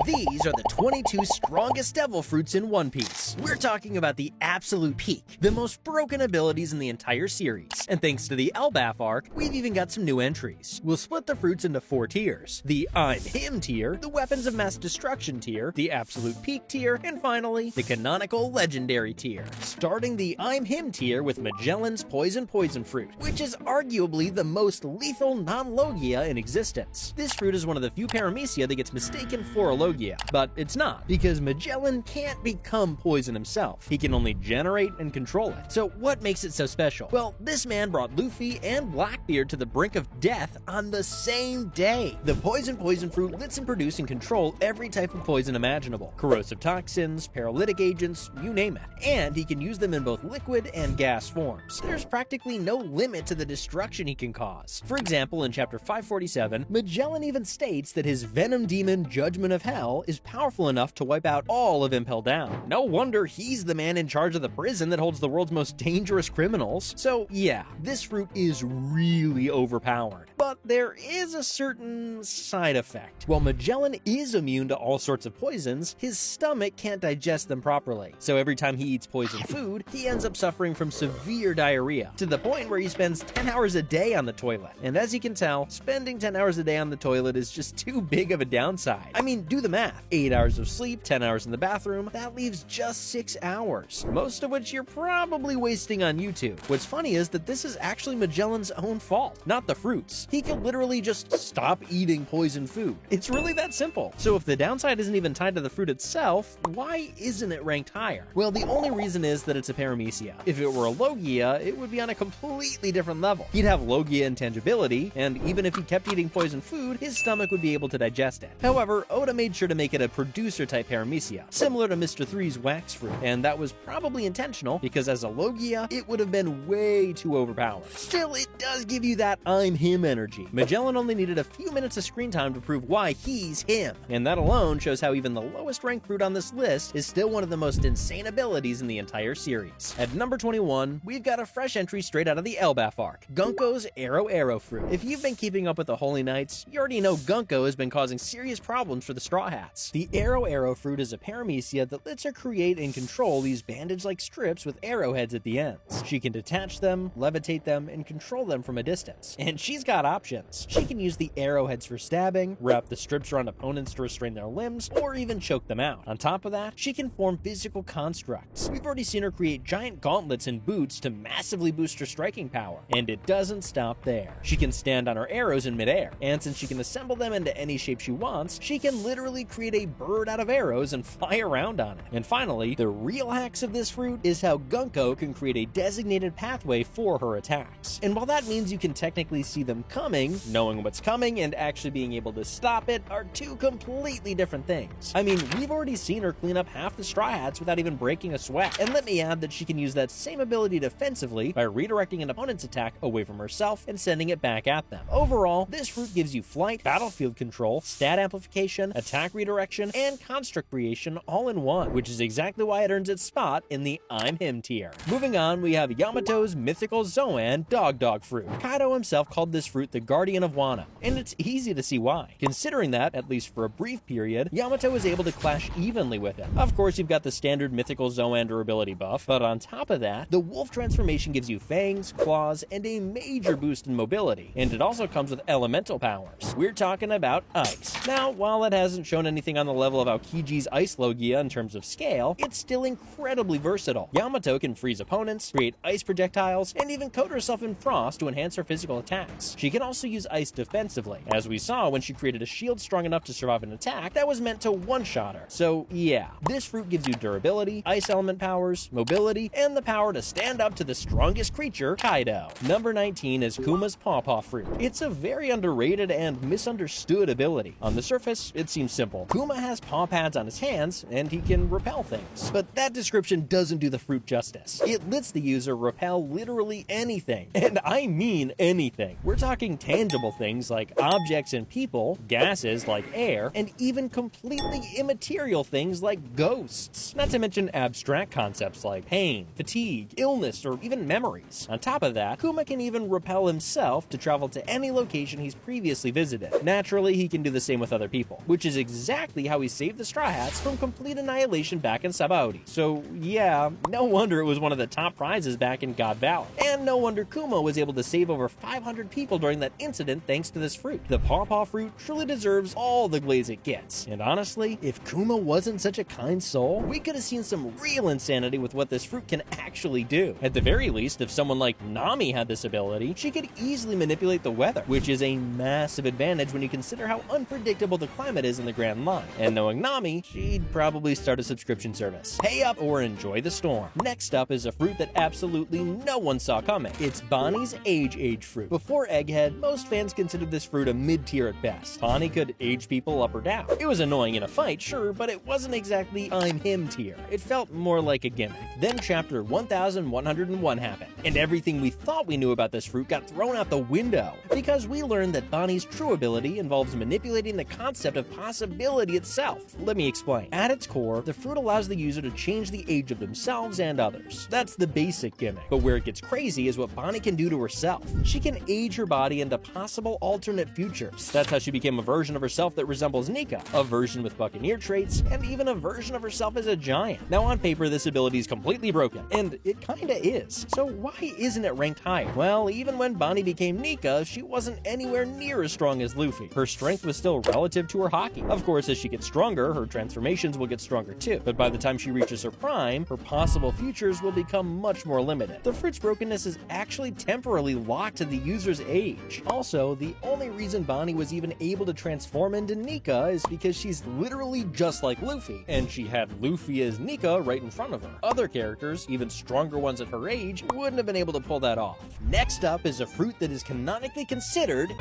These are the 22 strongest devil fruits in One Piece. We're talking about the absolute peak, the most broken abilities in the entire series. And thanks to the Elbaf arc, we've even got some new entries. We'll split the fruits into 4 tiers: the I'm Him tier, the Weapons of Mass Destruction tier, the Absolute Peak tier, and finally, the Canonical Legendary tier. Starting the I'm Him tier with Magellan's Poison Fruit, which is arguably the most lethal non-Logia in existence. This fruit is one of the few paramecia that gets mistaken for a Logia, but it's not, because Magellan can't become poison himself. He can only generate and control it. So what makes it so special? Well, this man brought Luffy and Blackbeard to the brink of death on the same day. The poison fruit lets him produce and control every type of poison imaginable: corrosive toxins, paralytic agents, you name it. And he can use them in both liquid and gas forms. There's practically no limit to the destruction he can cause. For example, in chapter 547, Magellan even states that his venom demon Judgment of Hell is powerful enough to wipe out all of Impel Down. No wonder he's the man in charge of the prison that holds the world's most dangerous criminals. So yeah, this fruit is really overpowered. But there is a certain side effect. While Magellan is immune to all sorts of poisons, his stomach can't digest them properly. So every time he eats poison food, he ends up suffering from severe diarrhea, to the point where he spends 10 hours a day on the toilet. And as you can tell, spending 10 hours a day on the toilet is just too big of a downside. I mean, do the math. 8 hours of sleep, 10 hours in the bathroom, that leaves just 6 hours. Most of which you're probably wasting on YouTube. What's funny is that this is actually Magellan's own fault, not the fruits. He could literally just stop eating poison food. It's really that simple. So if the downside isn't even tied to the fruit itself, why isn't it ranked higher? Well, the only reason is that it's a paramecia. If it were a Logia, it would be on a completely different level. He'd have Logia intangibility, and even if he kept eating poison food, his stomach would be able to digest it. However, Oda made sure to make it a producer-type paramecia, similar to Mr. 3's wax fruit, and that was probably intentional, because as a Logia, it would have been way too overpowered. Still, it does give you that I'm him energy. Magellan only needed a few minutes of screen time to prove why he's him, and that alone shows how even the lowest ranked fruit on this list is still one of the most insane abilities in the entire series. At number 21, we've got a fresh entry straight out of the Elbaf arc, Gunko's Arrow fruit. If you've been keeping up with the Holy Knights, you already know Gunko has been causing serious problems for the Straw Hats. The Arrow fruit is a paramecia that lets her create and control these bandage-like strips with arrowheads at the ends. She can detach them, levitate them, and control them from a distance. And she's got options. She can use the arrowheads for stabbing, wrap the strips around opponents to restrain their limbs, or even choke them out. On top of that, she can form physical constructs. We've already seen her create giant gauntlets and boots to massively boost her striking power. And it doesn't stop there. She can stand on her arrows in midair, and since she can assemble them into any shape she wants, she can literally create a bird out of arrows and fly around on it. And finally, the real hacks of this fruit is how Gunko can create a designated pathway for her attacks. And while that means you can technically see them coming, knowing what's coming and actually being able to stop it are two completely different things. I mean, we've already seen her clean up half the Straw Hats without even breaking a sweat. And let me add that she can use that same ability defensively by redirecting an opponent's attack away from herself and sending it back at them. Overall, this fruit gives you flight, battlefield control, stat amplification, attack redirection, and construct creation all in one, which is exactly why it earns its spot in the I'm Him tier. Moving on, we have Yamato's mythical Zoan Dog fruit. Kaido himself called this fruit the Guardian of Wano, and it's easy to see why, considering that, at least for a brief period, Yamato was able to clash evenly with it. Of course, you've got the standard mythical Zoan durability buff, but on top of that, the wolf transformation gives you fangs, claws, and a major boost in mobility, and it also comes with elemental powers. We're talking about ice. Now, while it hasn't shown anything on the level of Aokiji's Ice Logia in terms of scale, it's still incredibly versatile. Yamato can freeze opponents, create ice projectiles, and even coat herself in frost to enhance her physical attacks. She can also use ice defensively, as we saw when she created a shield strong enough to survive an attack that was meant to one-shot her. So yeah, this fruit gives you durability, ice element powers, mobility, and the power to stand up to the strongest creature, Kaido. Number 19 is Kuma's Pawpaw fruit. It's a very underrated and misunderstood ability. On the surface, it seems simple. Kuma has paw pads on his hands, and he can repel things. But that description doesn't do the fruit justice. It lets the user repel literally anything. And I mean anything. We're talking tangible things like objects and people, gases like air, and even completely immaterial things like ghosts. Not to mention abstract concepts like pain, fatigue, illness, or even memories. On top of that, Kuma can even repel himself to travel to any location he's previously visited. Naturally, he can do the same with other people, which is exactly how he saved the Straw Hats from complete annihilation back in Sabaody. So yeah, no wonder it was one of the top prizes back in God Valley. And no wonder Kuma was able to save over 500 people during that incident thanks to this fruit. The pawpaw fruit truly deserves all the glaze it gets. And honestly, if Kuma wasn't such a kind soul, we could have seen some real insanity with what this fruit can actually do. At the very least, if someone like Nami had this ability, she could easily manipulate the weather, which is a massive advantage when you consider how unpredictable the climate is in the Grand Line. And knowing Nami, she'd probably start a subscription service. Pay up or enjoy the storm. Next up is a fruit that absolutely no one saw coming. It's Bonnie's Age fruit. Before Egghead, most fans considered this fruit a mid-tier at best. Bonnie could age people up or down. It was annoying in a fight, sure, but it wasn't exactly I'm him tier. It felt more like a gimmick. Then chapter 1101 happened, and everything we thought we knew about this fruit got thrown out the window, because we learned that Bonnie's true ability involves manipulating the concept of possibility itself. Let me explain. At its core, the fruit allows the user to change the age of themselves and others. That's the basic gimmick. But where it gets crazy is what Bonnie can do to herself. She can age her body into possible alternate futures. That's how she became a version of herself that resembles Nika, a version with Buccaneer traits, and even a version of herself as a giant. Now on paper, this ability is completely broken, and it kinda is. So why isn't it ranked higher? Well, even when Bonnie became Nika, she wasn't anywhere near as strong as Luffy. Her strength was still relative to her haki. Of course, as she gets stronger, her transformations will get stronger too. But by the time she reaches her prime, her possible futures will become much more limited. The fruit's brokenness is actually temporarily locked to the user's age. Also, the only reason Bonnie was even able to transform into Nika is because she's literally just like Luffy, and she had Luffy as Nika right in front of her. Other characters, even stronger ones at her age, wouldn't have been able to pull that off. Next up is a fruit that is canonically considered...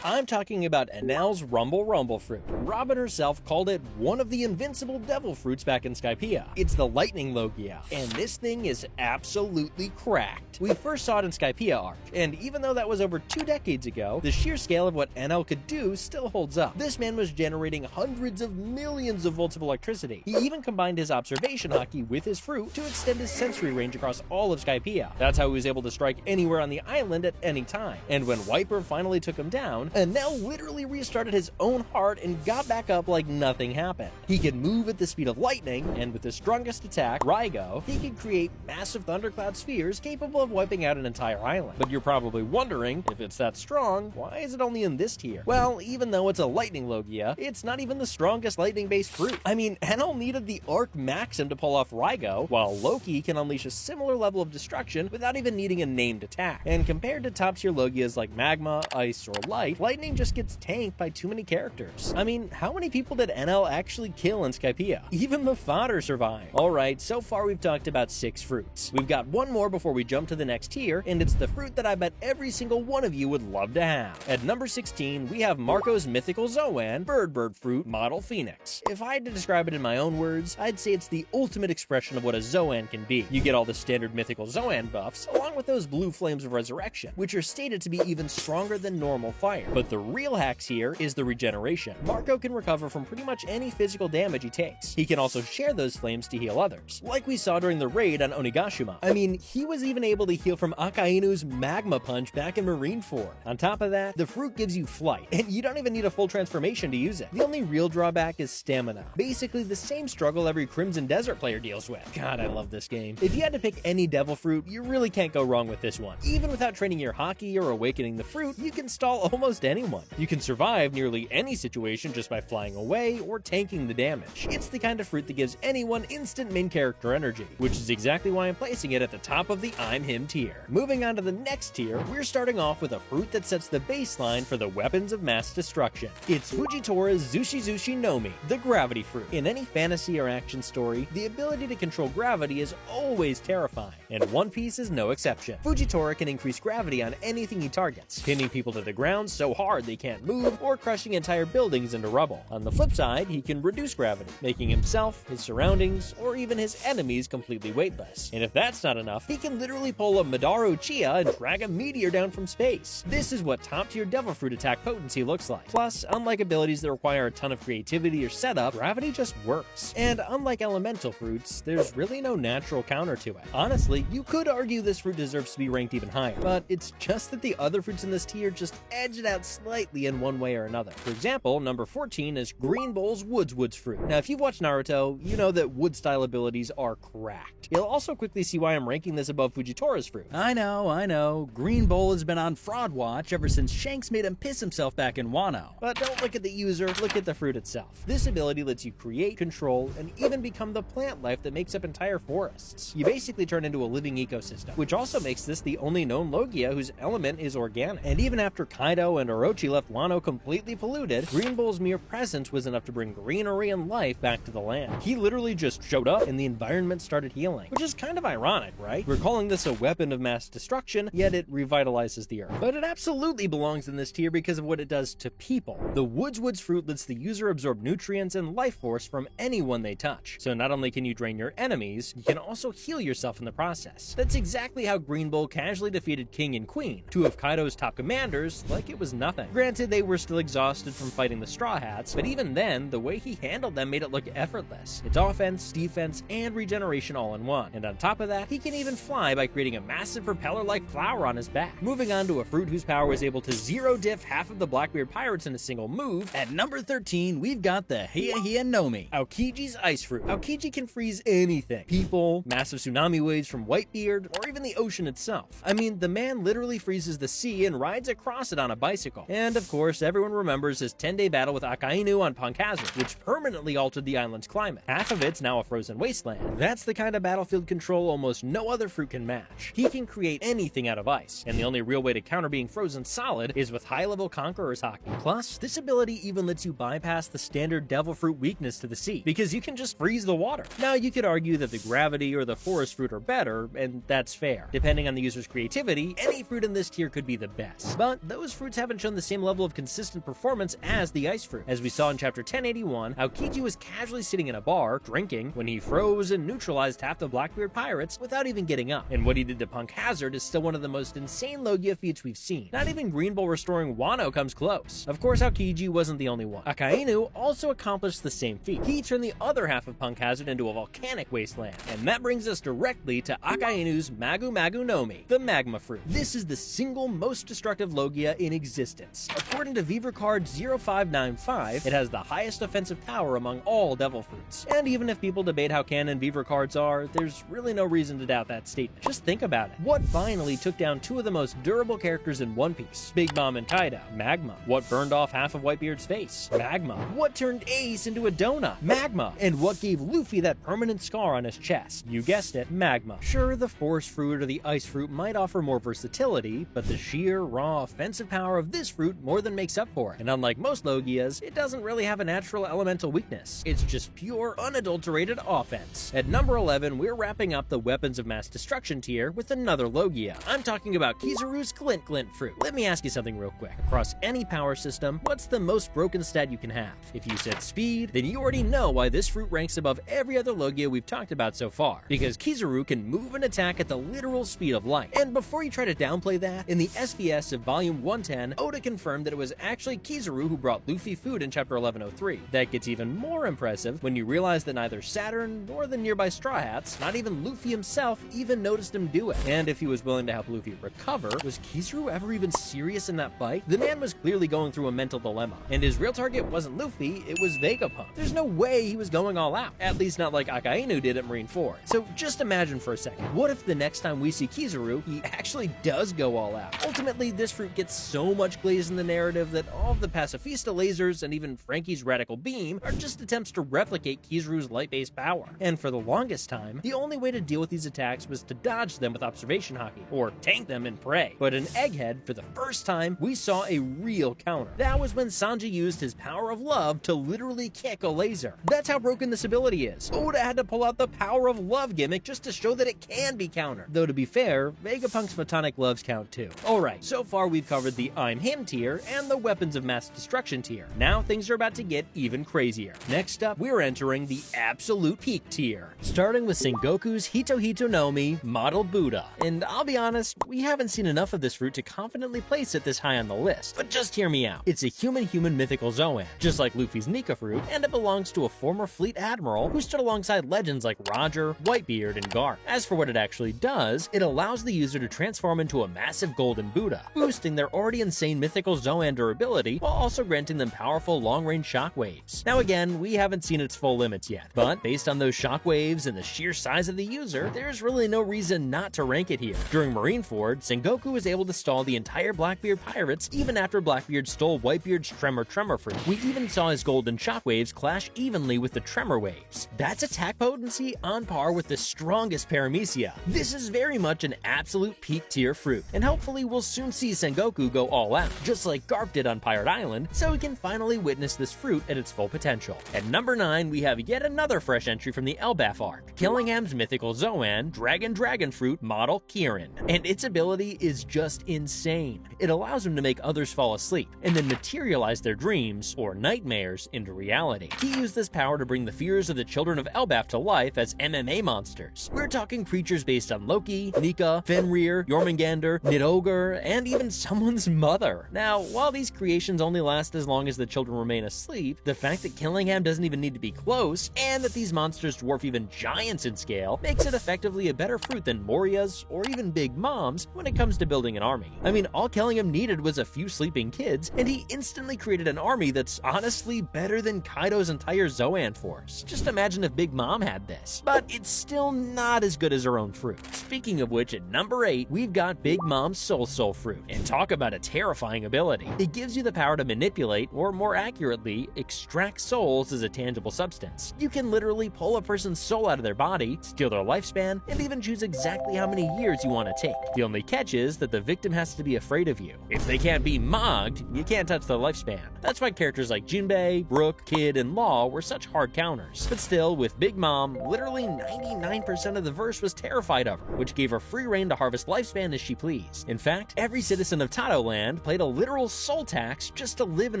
I'm talking about Enel's Rumble fruit. Robin herself called it one of the invincible devil fruits back in Skypiea. It's the Lightning Logia, and this thing is absolutely cracked. We first saw it in Skypiea arc, and even though that was over 2 decades ago, the sheer scale of what Enel could do still holds up. This man was generating hundreds of millions of volts of electricity. He even combined his observation haki with his fruit to extend his sensory range across all of Skypiea. That's how he was able to strike anywhere on the island at any time. And when Wiper finally took him down, Enel literally restarted his own heart and got back up like nothing happened. He could move at the speed of lightning, and with his strongest attack, Raigo, he could create massive thundercloud spheres capable of wiping out an entire island. But you're probably wondering, if it's that strong, why is it only in this tier? Well, even though it's a Lightning Logia, it's not even the strongest lightning-based fruit. I mean, Enel needed the Arc Maxim to pull off Raigo, while Loki can unleash a similar level of destruction without even needing a named attack. And compared to top-tier Logias like Magma, Ice, or Light, Lightning just gets tanked by too many characters. I mean, how many people did Enel actually kill in Skypiea? Even the fodder survived. Alright, so far we've talked about 6 fruits. We've got one more before we jump to the next tier, and it's the fruit that I bet every single one of you would love to have. At number 16, we have Marco's mythical Zoan, bird fruit, model Phoenix. If I had to describe it in my own words, I'd say it's the ultimate expression of what a Zoan can be. You get all the standard mythical Zoan buffs, along with those blue flames of resurrection, which are stated to be even stronger than normal fire. But the real hacks here is the regeneration. Marco can recover from pretty much any physical damage he takes. He can also share those flames to heal others, like we saw during the raid on Onigashima. I mean, he was even able to heal from Akainu's magma punch back in Marineford. On top of that, the fruit gives you flight, and you don't even need a full transformation to use it. The only real drawback is stamina. Basically the same struggle every Crimson Desert player deals with. God, I love this game. If you had to pick any devil fruit, you really can't go wrong with this one. Even without training your haki or awakening the fruit, you can stall almost anyone. You can survive nearly any situation just by flying away or tanking the damage. It's the kind of fruit that gives anyone instant main character energy, which is exactly why I'm placing it at the top of the I'm him tier. Moving on to the next tier, we're starting off with a fruit that sets the baseline for the weapons of mass destruction. It's Fujitori's Zushi Nomi, the gravity fruit. In any fantasy or action story, the ability to control gravity is always terrifying, and One Piece is no exception. Fujitora can increase gravity on anything he targets, pinning people to the ground so hard they can't move, or crushing entire buildings into rubble. On the flip side, he can reduce gravity, making himself, his surroundings, or even his enemies completely weightless. And if that's not enough, he can literally pull a Madara Uchiha and drag a meteor down from space. This is what top-tier devil fruit attack potency looks like. Plus, unlike abilities that require a ton of creativity or setup, gravity just works. And unlike elemental fruits, there's really no natural counter to it. Honestly, you could argue this fruit deserves to be ranked even higher, but it's just that the other fruits in this tier just edge it out slightly in one way or another. For example, number 14 is Green Bull's Woods fruit. Now, if you've watched Naruto, you know that wood-style abilities are cracked. You'll also quickly see why I'm ranking this above Fujitora's fruit. I know. Green Bull has been on fraud watch ever since Shanks made him piss himself back in Wano. But don't look at the user, look at the fruit itself. This ability lets you create, control, and even become the plant life that makes up entire forests. You basically turn into a living ecosystem, which also makes this the only known Logia whose element is organic. And even after Kaido and Orochi left Wano completely polluted, Green Bull's mere presence was enough to bring greenery and life back to the land. He literally just showed up and the environment started healing, which is kind of ironic, right? We're calling this a weapon of mass destruction, yet it revitalizes the earth. But it absolutely belongs in this tier because of what it does to people. The Woods fruit lets the user absorb nutrients and life force from anyone they touch. So not only can you drain your enemies, you can also heal yourself in the process. That's exactly how Green Bull casually defeated King and Queen, two of Kaido's top commanders, like it was nothing. Granted, they were still exhausted from fighting the Straw Hats, but even then, the way he handled them made it look effortless. It's offense, defense, and regeneration all in one. And on top of that, he can even fly by creating a massive propeller-like flower on his back. Moving on to a fruit whose power was able to zero diff half of the Blackbeard pirates in a single move. At number 13, we've got the Hiya Nomi, Aokiji's ice fruit. Aokiji can freeze anything. People, massive tsunami waves from Whitebeard, or even the ocean itself. I mean, the man literally freezes the sea and rides across it on a bicycle. And of course, everyone remembers his 10-day battle with Akainu on Punk Hazard, which permanently altered the island's climate. Half of it's now a frozen wasteland. That's the kind of battlefield control almost no other fruit can match. He can create anything out of ice, and the only real way to counter being frozen solid is with high-level Conqueror's Haki. Plus, this ability even lets you bypass the standard devil fruit weakness to the sea, because you can just freeze the water. Now, you could argue that the gravity or the forest fruit are better, and that's fair. Depending on the user's creativity, any fruit in this tier could be the best. But those fruits haven't shown the same level of consistent performance as the ice fruit. As we saw in chapter 1081, Aokiji was casually sitting in a bar, drinking, when he froze and neutralized half the Blackbeard pirates without even getting up. And what he did to Punk Hazard is still one of the most insane Logia feats we've seen. Not even Green Bull restoring Wano comes close. Of course, Aokiji wasn't the only one. Akainu also accomplished the same feat. He turned the other half of Punk Hazard into a volcanic wasteland. And that brings us directly to Akainu's Magu Nomi, the magma fruit. This is the single most destructive Logia in existence. According to Vivre Card 0595, it has the highest offensive power among all devil fruits. And even if people debate how canon Vivre cards are, there's really no reason to doubt that statement. Just think about it. What finally took down two of the most durable characters in One Piece? Big Mom and Kaido. Magma. What burned off half of Whitebeard's face? Magma. What turned Ace into a donut? Magma. And what gave Luffy that permanent scar on his chest? You guessed it, magma. Sure, the force fruit or the ice fruit might offer more versatility, but the sheer, raw, offensive power of this fruit more than makes up for it. And unlike most Logias, it doesn't really have a natural elemental weakness. It's just pure, unadulterated offense. At number 11, we're wrapping up the weapons of mass destruction tier with another Logia. I'm talking about Kizaru's Glint fruit. Let me ask you something real quick. Across any power system, what's the most broken stat you can have? If you said speed, then you already know why this fruit ranks above every other Logia we've talked about so far. Because Kizaru can move and attack at the literal speed of light. And before you try to downplay that, in the SBS of Volume 110, Oda confirmed that it was actually Kizaru who brought Luffy food in Chapter 1103. That gets even more impressive when you realize that neither Saturn nor the nearby Straw Hats, not even Luffy himself, even noticed him do it. And if he was willing to help Luffy recover, was Kizaru ever even serious in that fight? The man was clearly going through a mental dilemma, and his real target wasn't Luffy, it was Vegapunk. There's no way he was going all out, at least not like Akainu did at Marineford. So just imagine for a second, what if the next time we see Kizaru, he actually does go all out? Ultimately, this fruit gets so much glaze in the narrative that all of the Pacifista lasers and even Frankie's radical beam are just attempts to replicate Kizaru's light-based power. And for the longest time, the only way to deal with these attacks was to dodge them with observation haki, or tank them and pray. But in Egghead, for the first time, we saw a real counter. That was when Sanji used his power of love to literally kick a laser. That's how broken this ability is. Oda had to pull out the power of love gimmick just to show that it can be countered. Though to be fair, Vegapunk's photonic gloves count too. Alright, so far we've covered the I'm Him tier and the weapons of mass destruction tier. Now things are about to get even crazier. Next up, we're entering the absolute peak tier. Starting with Sengoku's Hito Nomi, Model Buddha. And I'll be honest, we haven't seen enough of this fruit to confidently place it this high on the list. But just hear me out. It's a human mythical Zoan, just like Luffy's Nika fruit, and it belongs to a former fleet admiral who stood alongside legends like Roger, Whitebeard, and Garp. As for what it actually does, it allows the user to transform into a massive golden Buddha, boosting their already insane insane mythical Zoan durability while also granting them powerful long-range shockwaves. Now again, we haven't seen its full limits yet, but based on those shockwaves and the sheer size of the user, there's really no reason not to rank it here. During Marineford, Sengoku was able to stall the entire Blackbeard pirates even after Blackbeard stole Whitebeard's Tremor fruit. We even saw his golden shockwaves clash evenly with the Tremor waves. That's attack potency on par with the strongest Paramecia. This is very much an absolute peak tier fruit, and hopefully we'll soon see Sengoku go all out, just like Garp did on Pirate Island, so we can finally witness this fruit at its full potential. At number 9, we have yet another fresh entry from the Elbaf arc, Killingham's mythical Zoan, Dragon Fruit model Kieran. And its ability is just insane. It allows him to make others fall asleep, and then materialize their dreams, or nightmares, into reality. He used this power to bring the fears of the children of Elbaf to life as MMA monsters. We're talking creatures based on Loki, Nika, Fenrir, Jormungandr, Nidogr, and even someone's mother. Now, while these creations only last as long as the children remain asleep, the fact that Killingham doesn't even need to be close, and that these monsters dwarf even giants in scale, makes it effectively a better fruit than Moria's or even Big Mom's when it comes to building an army. I mean, all Killingham needed was a few sleeping kids, and he instantly created an army that's honestly better than Kaido's entire Zoan force. Just imagine if Big Mom had this. But it's still not as good as her own fruit. Speaking of which, at number 8, we've got Big Mom's Soul fruit. And talk about a terrifying ability. It gives you the power to manipulate, or more accurately, extract souls as a tangible substance. You can literally pull a person's soul out of their body, steal their lifespan, and even choose exactly how many years you want to take. The only catch is that the victim has to be afraid of you. If they can't be mogged, you can't touch their lifespan. That's why characters like Jinbei, Brook, Kid, and Law were such hard counters. But still, with Big Mom, literally 99% of the verse was terrified of her, which gave her free reign to harvest lifespan as she pleased. In fact, every citizen of Tato Land played a literal soul tax just to live in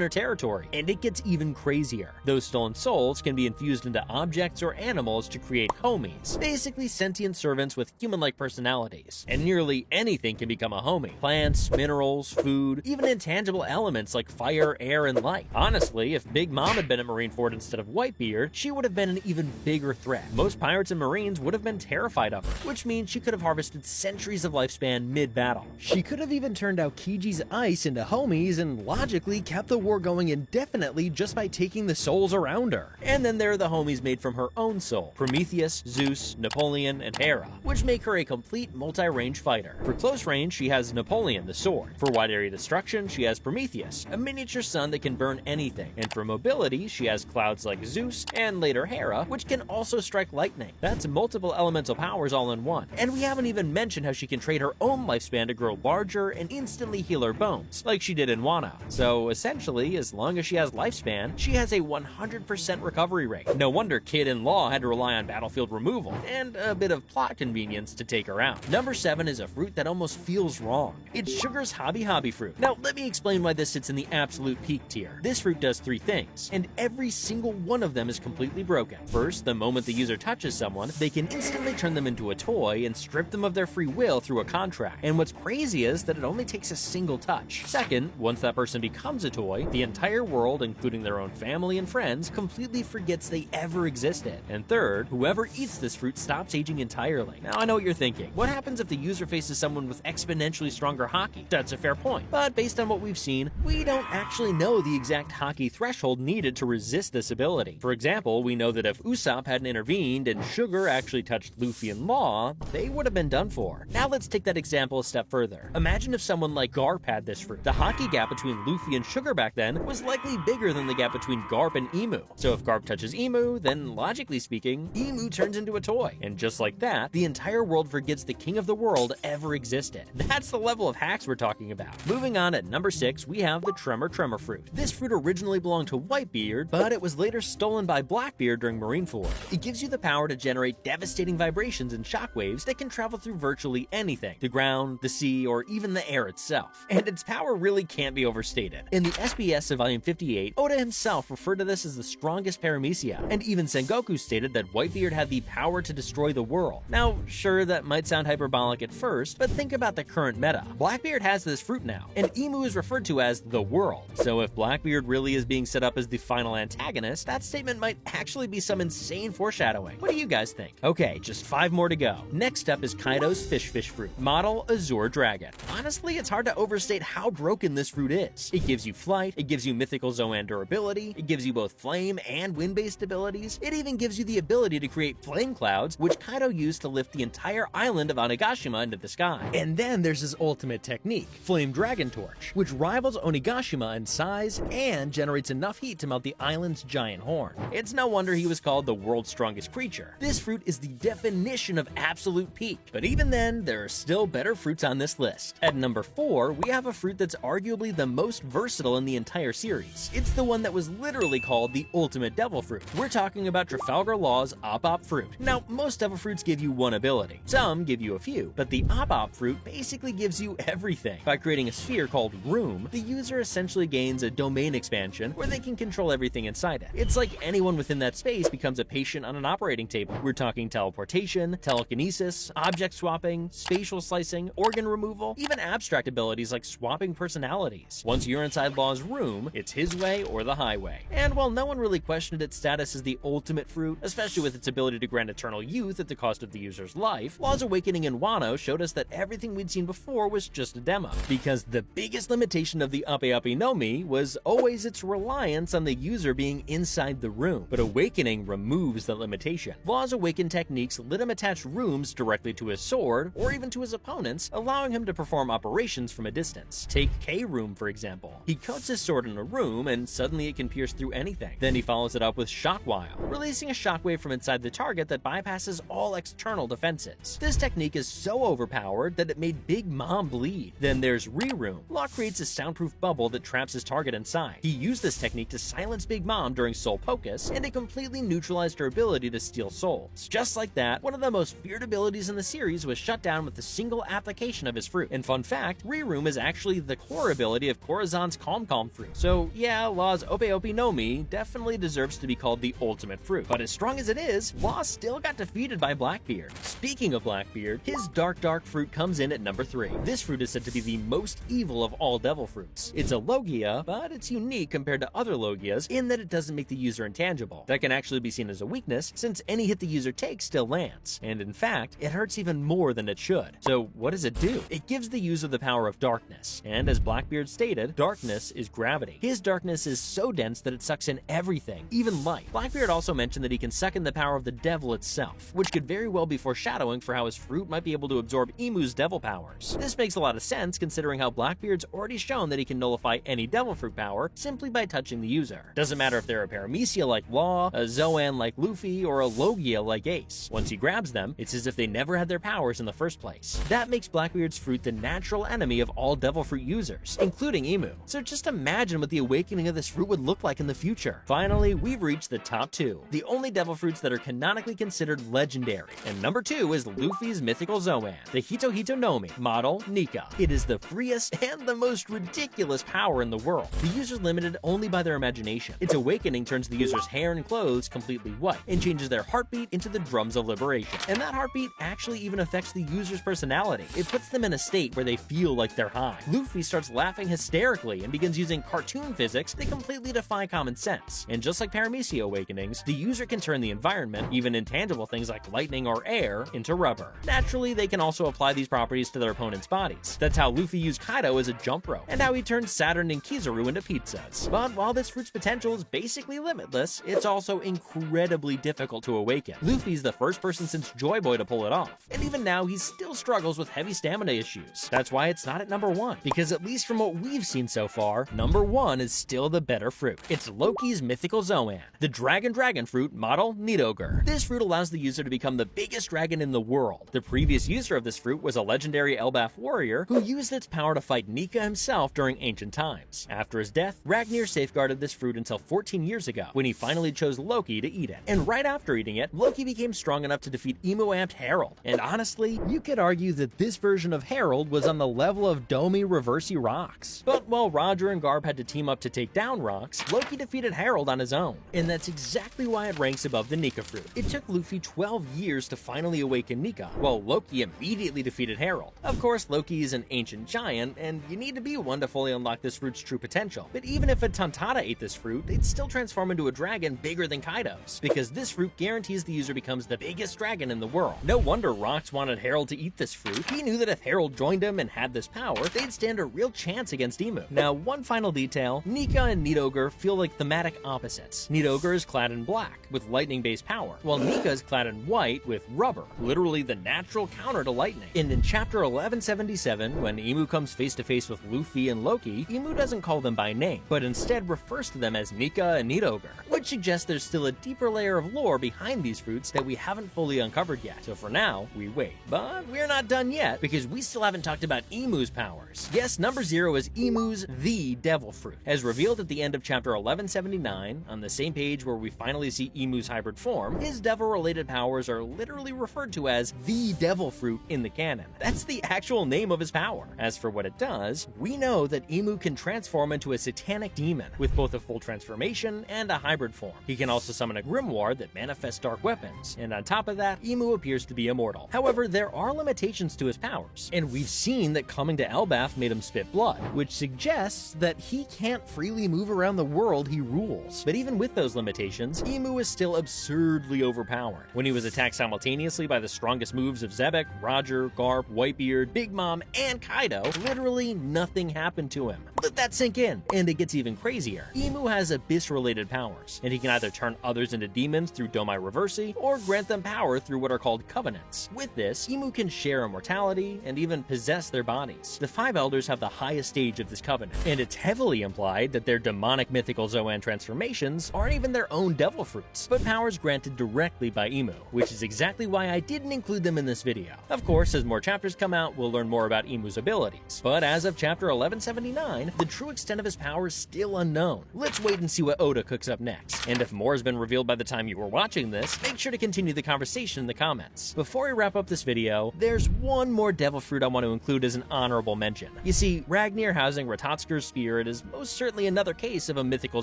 her territory. And it gets even crazier. Those stolen souls can be infused into objects or animals to create homies, basically sentient servants with human-like personalities. And nearly anything can become a homie. Plants, minerals, food, even intangible elements like fire, air, and light. Honestly, if Big Mom had been at Marineford instead of Whitebeard, she would have been an even bigger threat. Most pirates and marines would have been terrified of her, which means she could have harvested centuries of lifespan mid-battle. She could have even turned out Kiji's ice into homies and logically kept the war going indefinitely just by taking the souls around her. And then there are the homies made from her own soul, Prometheus, Zeus, Napoleon, and Hera, which make her a complete multi-range fighter. For close range, she has Napoleon, the sword. For wide area destruction, she has Prometheus, a miniature sun that can burn anything. And for mobility, she has clouds like Zeus, and later Hera, which can also strike lightning. That's multiple elemental powers all in one. And we haven't even mentioned how she can trade her own lifespan to grow larger and instantly heal her bones, like she did in Wano. So essentially, as long as she has lifespan, she has a 100% recovery rate. No wonder Kid and Law had to rely on battlefield removal, and a bit of plot convenience to take her out. Number 7 is a fruit that almost feels wrong. It's Sugar's Hobby fruit. Now, let me explain why this sits in the absolute peak tier. This fruit does 3 things, and every single one of them is completely broken. First, the moment the user touches someone, they can instantly turn them into a toy and strip them of their free will through a contract. And what's crazy is that it only takes a single touch. Second, once that person becomes a toy, the entire world, including their own family and friends, completely forgets they ever existed. And third, whoever eats this fruit stops aging entirely. Now, I know what you're thinking. What happens if the user faces someone with exponentially stronger haki? That's a fair point. But based on what we've seen, we don't actually know the exact haki threshold needed to resist this ability. For example, we know that if Usopp hadn't intervened and Sugar actually touched Luffy and Law, they would have been done for. Now let's take that example a step further. Imagine if someone like Garp had this fruit. The haki gap between Luffy and Sugar back then was likely bigger than the gap between Garp and Emu. So if Garp touches Emu, then logically speaking, Emu turns into a toy. And just like that, the entire world forgets the king of the world ever existed. That's the level of hacks we're talking about. Moving on, at number 6, we have the Tremor fruit. This fruit originally belonged to Whitebeard, but it was later stolen by Blackbeard during Marineford. It gives you the power to generate devastating vibrations and shockwaves that can travel through virtually anything, the ground, the sea, or even the air itself. And its power really can't be overstated. In the SBS of Volume 58, Oda himself referred to this as the strongest Paramecia, and even Sengoku stated that Whitebeard had the power to destroy the world. Now, sure, that might sound hyperbolic at first, but think about the current meta. Blackbeard has this fruit now, and Emu is referred to as the world. So if Blackbeard really is being set up as the final antagonist, that statement might actually be some insane foreshadowing. What do you guys think? Okay, just 5 more to go. Next up is Kaido's fish fruit, model Azure Dragon. Honestly, it's hard to overstate how broken this fruit is. It gives you flight, it gives you mythical Zoan durability, it gives you both flame and wind-based abilities, it even gives you the ability to create flame clouds, which Kaido used to lift the entire island of Onigashima into the sky. And then there's his ultimate technique, Flame Dragon Torch, which rivals Onigashima in size and generates enough heat to melt the island's giant horn. It's no wonder he was called the world's strongest creature. This fruit is the definition of absolute peak. But even then, there are still better fruits on this list. At number 4, we have a fruit that's arguably the most versatile in the entire series. It's the one that was literally called the ultimate devil fruit. We're talking about Trafalgar Law's Op fruit. Now, most devil fruits give you one ability. Some give you a few, but the Op fruit basically gives you everything. By creating a sphere called Room, the user essentially gains a domain expansion where they can control everything inside it. It's like anyone within that space becomes a patient on an operating table. We're talking teleportation, telekinesis, object swapping, spatial slicing, organ removal, even abstract abilities like swapping personalities. Once you're inside Law's room, it's his way or the highway. And while no one really questioned its status as the ultimate fruit, especially with its ability to grant eternal youth at the cost of the user's life, Law's awakening in Wano showed us that everything we'd seen before was just a demo. Because the biggest limitation of the Ape no Mi was always its reliance on the user being inside the room. But Awakening removes that limitation. Law's awakened techniques let him attach rooms directly to his sword, or even to his opponents, allowing him to perform operations from a distance. Take K-Room, for example. He coats his sword in a room, and suddenly it can pierce through anything. Then he follows it up with Shockwile, releasing a shockwave from inside the target that bypasses all external defenses. This technique is so overpowered that it made Big Mom bleed. Then there's Re-Room. Law creates a soundproof bubble that traps his target inside. He used this technique to silence Big Mom during Soul Pocus, and it completely neutralized her ability to steal souls. Just like that, one of the most feared abilities in the series was shut down with a single application of his fruit. And fun fact, Re-Room is actually the core ability of Corazon's Calm fruit. So yeah, Law's Ope no Mi definitely deserves to be called the ultimate fruit. But as strong as it is, Law still got defeated by Blackbeard. Speaking of Blackbeard, his Dark fruit comes in at number 3. This fruit is said to be the most evil of all devil fruits. It's a Logia, but it's unique compared to other Logias in that it doesn't make the user intangible. That can actually be seen as a weakness, since any hit the user takes still lands. And in fact, it hurts even more than it should. So what does it do? It gives the user the power of darkness. And as Blackbeard stated, darkness is gravity. His darkness is so dense that it sucks in everything, even light. Blackbeard also mentioned that he can suck in the power of the devil itself, which could very well be foreshadowing for how his fruit might be able to absorb Emu's devil powers. This makes a lot of sense considering how Blackbeard's already shown that he can nullify any devil fruit power simply by touching the user. Doesn't matter if they're a Paramecia like Law, a Zoan like Luffy, or a Logia like Ace. Once he grabs them, it's as if they never had their powers in the first place. That makes Blackbeard's fruit the natural enemy of all devil fruit users, including Emu. So just imagine what the awakening of this fruit would look like in the future. Finally, we've reached the top 2, the only devil fruits that are canonically considered legendary. And number 2 is Luffy's mythical Zoan, the Hito no Mi, model Nika. It is the freest and the most ridiculous power in the world. The user's limited only by their imagination. Its awakening turns the user's hair and clothes completely white and changes their heartbeat into the drums of liberation. And that heartbeat actually even affects the user's personality. It puts them in a state where they feel like they're high. Luffy starts laughing hysterically and begins using cartoon physics that completely defy common sense. And just like Paramecia awakenings, the user can turn the environment, even intangible things like lightning or air, into rubber. Naturally, they can also apply these properties to their opponent's bodies. That's how Luffy used Kaido as a jump rope, and how he turned Saturn and Kizaru into pizzas. But while this fruit's potential is basically limitless, it's also incredibly difficult to awaken. Luffy's the first person since Joy Boy to pull it off, and even now he still struggles with heavy stamina issues. That's why it's not at number 1, because at least from what we've seen so far, number 1 is still the better fruit. It's Loki's mythical Zoan, the Dragon fruit model Nidogre. This fruit allows the user to become the biggest dragon in the world. The previous user of this fruit was a legendary Elbaf warrior who used its power to fight Nika himself during ancient times. After his death, Ragnir safeguarded this fruit until 14 years ago, when he finally chose Loki to eat it. And right after eating it, Loki became strong enough to defeat emo-amped Herald. And honestly, you could argue that this version of Herald was on the level of Domi Reversi Rocks. But while Roger and Garb had to team up to take down Rocks, Loki defeated Herald on his own. And that's exactly why it ranks above the Nika fruit. It took Luffy 12 years to finally awaken Nika, while Loki immediately defeated Herald. Of course, Loki is an ancient giant, and you need to be one to fully unlock this fruit's true potential. But even if a Tontada ate this fruit, they'd still transform into a dragon bigger than Kaido's, because this fruit guarantees the user becomes the biggest dragon in the world. No wonder Rocks wanted Herald to eat this fruit. He knew that if Herald joined him and had this power, they'd stand a real chance against Emu. Now, one final detail, Nika and Nidogre feel like thematic opposites. Nidogre is clad in black, with lightning-based power, while Nika is clad in white with rubber, literally the natural counter to lightning. And in chapter 1177, when Emu comes face to face with Luffy and Loki, Emu doesn't call them by name, but instead refers to them as Nika and Nidogre, which suggests there's still a deeper layer of lore behind these fruits that we haven't fully uncovered yet. So for now, we wait. But we're not done yet, because we still haven't talked about Emu's powers. Yes, number 0 is Emu's the Devil Fruit. As revealed at the end of chapter 1179, on the same page where we finally see Emu's hybrid form, his devil-related powers are literally referred to as the Devil Fruit in the canon. That's the actual name of his power. As for what it does, we know that Emu can transform into a satanic demon, with both a full transformation and a hybrid form. He can also summon a grimoire that manifests dark weapons, and on top of that, Emu appears to be immortal. However, there are limitations to his powers, and we've seen that coming to Elbaf made him spit blood, which suggests that he can't freely move around the world he rules. But even with those limitations, Emu is still absurdly overpowered. When he was attacked simultaneously by the strongest moves of Zebek, Roger, Garp, Whitebeard, Big Mom, and Kaido, literally nothing happened to him. Let that sink in, and it gets even crazier. Emu has Abyss-related powers, and he can either turn others into demons through Domai Reversi, or grant them power through what are called covenants. With this, Emu can share immortality, and even possess their bodies. The 5 Elders have the highest stage of this covenant, and it's heavily implied that their demonic mythical Zoan transformations aren't even their own devil fruits, but powers granted directly by Emu, which is exactly why I didn't include them in this video. Of course, as more chapters come out, we'll learn more about Emu's abilities, but as of chapter 1179, the true extent of his power is still unknown. Let's wait and see what Oda cooks up next, and if more has been revealed by the time you were watching this, make sure to continue the conversation in the comments. Before we wrap up this video, there's one more devil fruit I want to include as an honorable mention. You see, Ragnir housing Ratatskur's spirit is most certainly another case of a mythical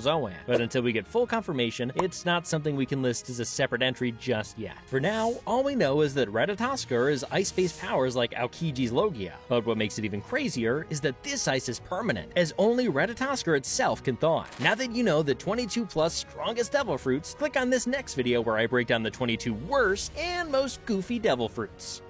Zoan, but until we get full confirmation, it's not something we can list as a separate entry just yet. For now, all we know is that Ratatoskr is ice-based powers like Aokiji's Logia, but what makes it even crazier is that this ice is permanent, as only Ratatoskr itself can thaw it. Now that you know the 22 plus strongest devil fruits, click on this next video where I break down the 22 worst and most goofy devil fruits.